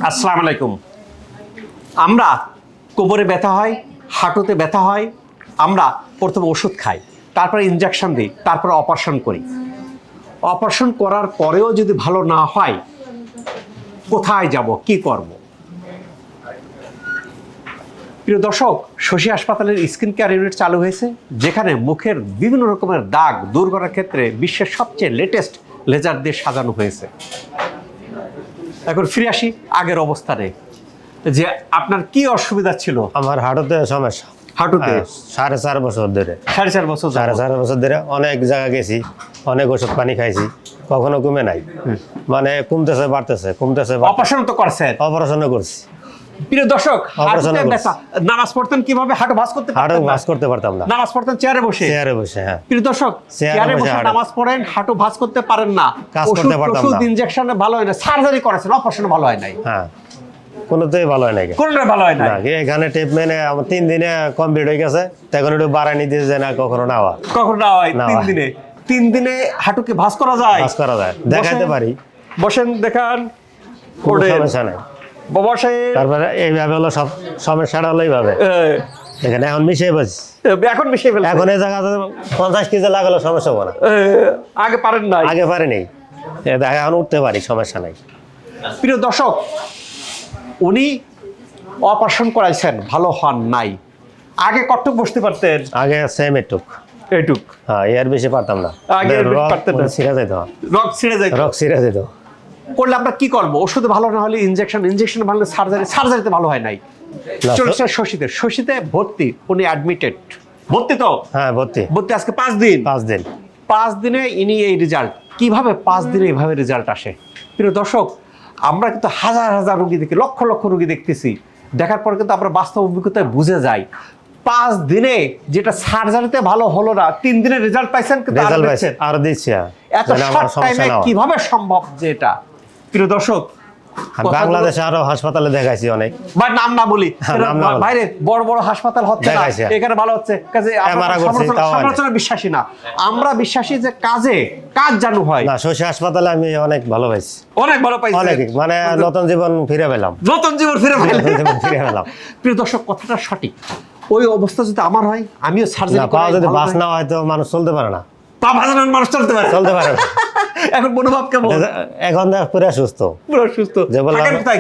আসসালামু আলাইকুম। আমরা কোমরে ব্যথা হয়, হাঁটুতে ব্যথা হয়, আমরা প্রথমে ওষুধ খাই, তারপরে ইনজেকশন দিই, তারপরে অপারেশন করি। অপারেশন করার পরেও যদি ভালো না হয়, কোথায় যাব, কি করব? প্রিয় দর্শক, শশী হাসপাতালের স্কিন কেয়ার ইউনিট চালু হয়েছে, যেখানে মুখের বিভিন্ন রকমের দাগ দূর করার ক্ষেত্রে বিশ্বের সবচেয়ে লেটেস্ট লেজার দিয়ে সাজানো হয়েছে। এখন ফিরে আসি আগের অবস্থানে, যে আপনার কি অসুবিধা ছিল? আমার হাঁটুতে সমস্যা। হাঁটুতে 4.5 বছর ধরে। 4.5 বছর 4.5 বছর ধরে অনেক জায়গা গেছি, অনেক ওষুধ পানি খাইছি, কখনো কমে নাই। মানে কমতেছে বাড়তেছে, কমতেছে। অপারেশন তো করছেন? অপারেশনও করছি। প্রিয় দর্শক, অপারেশনও করছি। নামাজ পড়তেন কিভাবে? হাঁটু ভাঁজ করতে হাঁটু পারতেন না? ভাঁজ করতে পারতাম না। নামাজ পড়তেন চেয়ারে বসে? চেয়ারে বসে, হ্যাঁ। প্রিয় দর্শক, চেয়ারে বসে হাঁটু। নামাজ পড়েন, হাঁটু ভাঁজ করতে পারেন না, কাজ করতে পারতাম না। ওষুধ ইনজেকশনে ভালো হয় না, সার্জারি করেছেন, অপারেশনে ভালো হয় নাই। হ্যাঁ, কোনোতেই ভালো হয় নাই। কোনটা ভালো হয় না? এখানে টেপ মেনে আমার 3 দিনে কমপ্লিট হয়ে গেছে, তখন একটু বাড়াই নিতে যে না কখনো না হওয়া। কখন না হয়? না 3 হয়। দিনে। 3 দিনে হাঁটুকে ভাঁজ করা যায়? ভাঁজ করা যায়, দেখাইতে পারি। বসেন, দেখান। কোনো ওঠেন। সমস্যা নাই। বসেন। তারপরে এইভাবে হলো সব সমস্যাটা হলো এইভাবে। এখানে এখন মিশিয়ে বসছি। এখন মিশিয়ে ফেলছেন? এখন এই জায়গাতে 50 কেজি লাগালো সমস্যা হবে না। আগে পারেন নাই? আগে পারিনি, এখন উঠতে পারি, সমস্যা নাই। প্রিয় দর্শক, উনি অপারেশন করাইছেন, ভালো হন নাই। আগে কতটুক বসতে পারতেন? আগে সেম এটুক। এটুক? হ্যাঁ, এর বেশি পারতাম না। আগে পারতেন না? ছিঁড়ে যেত, রক ছিঁড়ে যায়? রক ছিঁড়ে যেত। করলে আমরা কি করবো? ওষুধে ভালো না হলে ইনজেকশন ভালো হলে সার্জারিতে ভালো হয় নাই। না, চলেছে শশীতে ভর্তি, উনি অ্যাডমিটেড। ভর্তি তো? হ্যাঁ, ভর্তি আজকে 5 দিন। 5 দিন। 5 দিনে ইনি এই রেজাল্ট। কিভাবে 5 দিনে এইভাবে রেজাল্ট আসে? প্রিয় দর্শক, আমরা কিন্তু হাজার হাজার রোগী দেখি, লক্ষ লক্ষ রোগী দেখতেছি, দেখার পর কিন্তু আমরা বাস্তব অভিজ্ঞতায় বুঝে যাই 5 দিনে যেটা সার্জারিতে ভালো হলো না, 3 দিনে রেজাল্ট পাইছেন, কিন্তু রেজাল্ট পাইছে আর দিচ্ছি। এত শর্ট টাইমে কিভাবে সম্ভব যে এটা? প্রিয় দর্শক, বাংলাদেশে আরো হাসপাতালে দেখাইছি অনেক। ভাই নাম না বলি, নাম না বলি। বাইরে বড় বড় হাসপাতাল হচ্ছে না, দেখাইছি। এখানে ভালো হচ্ছে। কাজে সমালোচনা বিশ্বাসী না, আমরা বিশ্বাসী যে কাজ জানু হয়। না, শশী হাসপাতালে আমি অনেক ভালো পাইছি। অনেক ভালো পাইছি, অনেক, মানে নতুন জীবন ফিরে পেলাম। নতুন জীবন ফিরে পেলাম। প্রিয় দর্শক, কথাটা সঠিক। ওই অবস্থা যদি আমার হয়, আমিও সার্জারি পাওয়া যদি বাস না হয় তো মানুষ চলতে পারে না। পা ভাজানোর মানুষ চলতে পারে না। এখন মনোভাব কেমন? এখন পুরো সুস্থ। পুরো সুস্থ। যে বললাম, থাকেন কোথায়?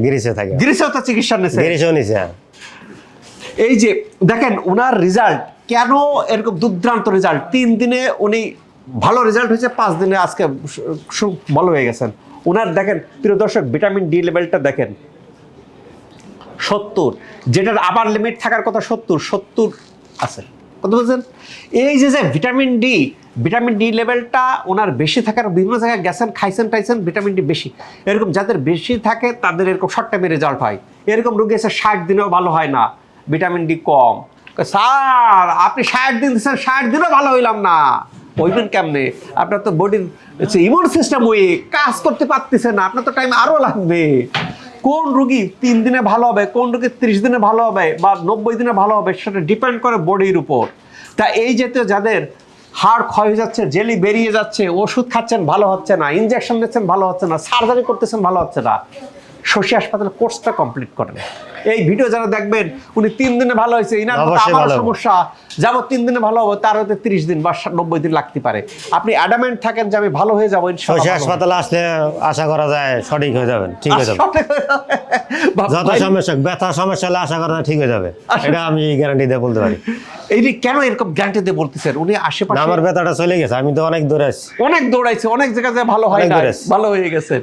গ্রিসে থাকে। গ্রিসেও তো চিকিৎসা নিছে? গ্রিসেও নিছে। এই যে দেখেন ওনার রেজাল্ট, কেন এরকম দুর্দান্ত রেজাল্ট? 3 দিনে উনি ভালো রেজাল্ট হয়েছে, 5 দিনে আজকে ভালো হয়ে গেছেন। ওনার দেখেন প্রিয় দর্শক, ভিটামিন ডি লেভেলটা দেখেন 70, যেটার আবার লিমিট থাকার কথা 70 আছে। কত বলছেন? এই যে ভিটামিন ডি লেভেলটা ওনার বেশি থাকার, বিভিন্ন জায়গায় গেছেন, খাইছেন টাইছেন, ভিটামিন ডি বেশি। এরকম যাদের বেশি থাকে তাদের এরকম শর্ট টাইমে রেজাল্ট হয়। এরকম রোগী এসে 60 দিনেও ভালো হয় না, ভিটামিন ডি কম। স্যার আপনি 60 দিন দিচ্ছেন, 60 দিনও ভালো হইলাম না। হইবেন কেমনে? আপনার তো বডির ইমিউন সিস্টেম কাজ করতে পারতেছে না, আপনার তো টাইম আরও লাগবে। কোন রোগী 3 দিনে ভালো হবে, কোন রোগী 30 দিনে ভালো হবে বা 90 দিনে ভালো হবে, সেটা ডিপেন্ড করে বডির উপর। তা এই জাতীয় যাদের হাড় ক্ষয় হয়ে যাচ্ছে, জেলি বেরিয়ে যাচ্ছে, ওষুধ খাচ্ছেন ভালো হচ্ছে না, ইনজেকশন দিচ্ছেন ভালো হচ্ছে না, সার্জারি করতেছেন ভালো হচ্ছে না, শশী হাসপাতালে কোর্সটা কমপ্লিট করেন। এই ভিডিও যারা দেখবেন, উনি 3 দিনে ভালো হয়েছে, ইনার আমার সমস্যা যাবো 3 দিনে ভালো হবে, তার হয়তো 30 দিন বা 90 দিন লাগতে পারে। আপনি অ্যাডামেন্ট থাকেন যে আমি ভালো হয়ে যাবো, শশী হাসপাতালে আসলে আশা করা যায় সঠিক হয়ে যাবেন, ঠিক হয়ে যাবে। যত সমস্যা, ব্যথা সমস্যা হলে আশা করা যায় ঠিক হয়ে যাবে, এটা আমি গ্যারান্টি দিয়ে বলতে পারি। এই কেন এরকম গ্যারান্টি দিয়ে বলতেছেন? উনি আশেপাশে, আমার ব্যথাটা চলে গেছে, আমি তো অনেক দৌড়াইছি, অনেক দৌড়াইছে, অনেক জায়গায় ভালো হয় না, ভালো হয়ে গেছে।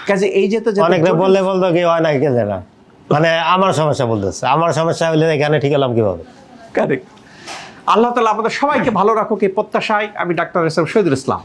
কাজে এই যে তো অনেক বললে কি হয় না, কে জানে না। মানে আমার সমস্যা বলতেছে, আমার সমস্যা হলে এখানে ঠিক হলাম কিভাবে? আল্লাহ তাআলা আমাদের সবাইকে ভালো রাখুক এই প্রত্যাশায় আমি ডাক্তার শহীদুল ইসলাম।